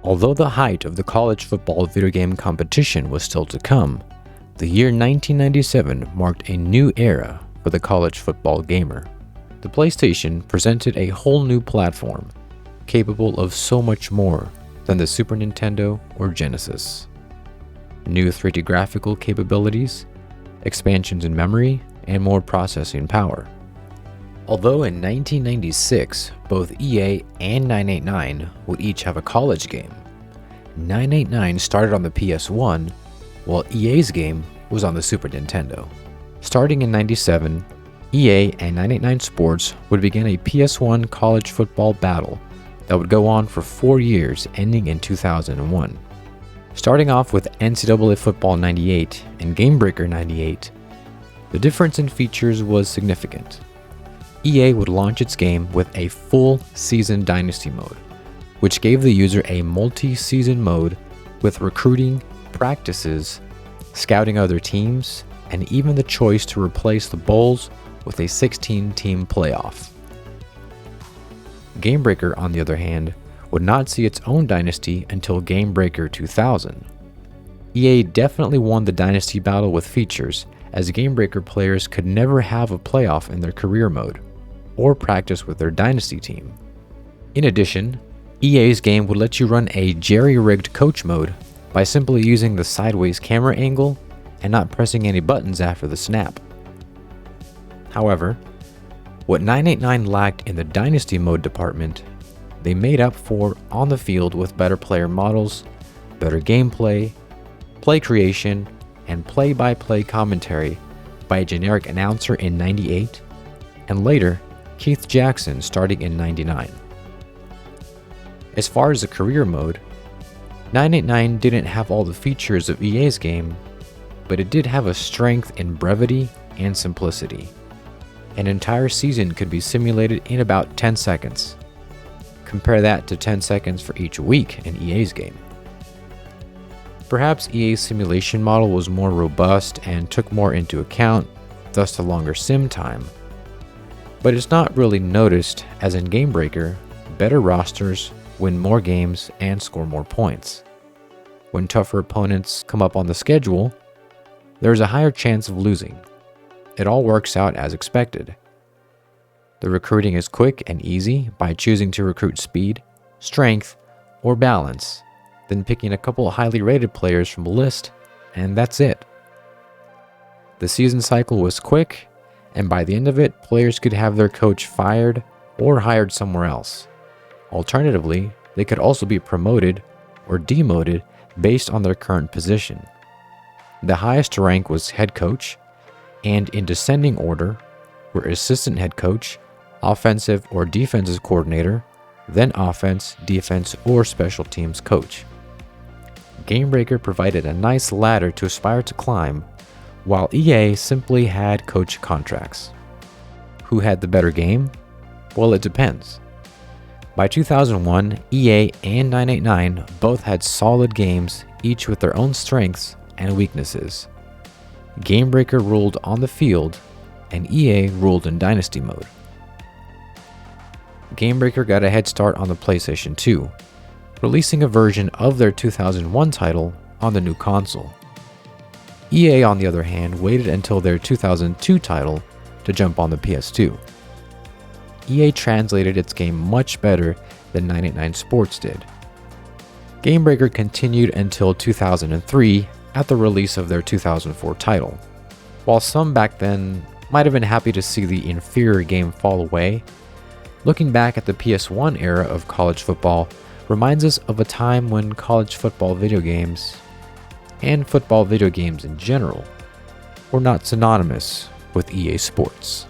Although the height of the college football video game competition was still to come, the year 1997 marked a new era for the college football gamer. The PlayStation presented a whole new platform, capable of so much more than the Super Nintendo or Genesis. New 3D graphical capabilities, expansions in memory, and more processing power. Although in 1996, both EA and 989 would each have a college game, 989 started on the PS1, while EA's game was on the Super Nintendo. Starting in 97, EA and 989 Sports would begin a PS1 college football battle that would go on for 4 years, ending in 2001. Starting off with NCAA Football 98 and Game Breaker 98, the difference in features was significant. EA would launch its game with a full season dynasty mode, which gave the user a multi-season mode with recruiting, practices, scouting other teams, and even the choice to replace the bowls with a 16-team playoff. Game Breaker, on the other hand, would not see its own dynasty until Game Breaker 2000. EA definitely won the dynasty battle with features, as Game Breaker players could never have a playoff in their career mode, or practice with their dynasty team. In addition, EA's game would let you run a jerry-rigged coach mode by simply using the sideways camera angle and not pressing any buttons after the snap. However, what 989 lacked in the dynasty mode department, they made up for on the field with better player models, better gameplay, play creation, and play-by-play commentary by a generic announcer in 98, and later Keith Jackson starting in 99. As far as the career mode, 989 didn't have all the features of EA's game, but it did have a strength in brevity and simplicity. An entire season could be simulated in about 10 seconds. Compare that to 10 seconds for each week in EA's game. Perhaps EA's simulation model was more robust and took more into account, thus the longer sim time. But it's not really noticed, as in Game Breaker, better rosters win more games and score more points. When tougher opponents come up on the schedule, there's a higher chance of losing. It all works out as expected. The recruiting is quick and easy by choosing to recruit speed, strength, or balance, then picking a couple highly rated players from a list, and that's it. The season cycle was quick, and by the end of it, players could have their coach fired or hired somewhere else. Alternatively, they could also be promoted or demoted based on their current position. The highest rank was head coach, and in descending order were assistant head coach, offensive or defensive coordinator, then offense, defense, or special teams coach. Game Breaker provided a nice ladder to aspire to climb, while EA simply had coach contracts. Who had the better game? Well, it depends. By 2001, EA and 989 both had solid games, each with their own strengths and weaknesses. Game Breaker ruled on the field, and EA ruled in Dynasty mode. Game Breaker got a head start on the PlayStation 2, releasing a version of their 2001 title on the new console. EA, on the other hand, waited until their 2002 title to jump on the PS2. EA translated its game much better than 989 Sports did. Game Breaker continued until 2003 at the release of their 2004 title. While some back then might have been happy to see the inferior game fall away, looking back at the PS1 era of college football reminds us of a time when college football video games, and football video games in general, were not synonymous with EA Sports.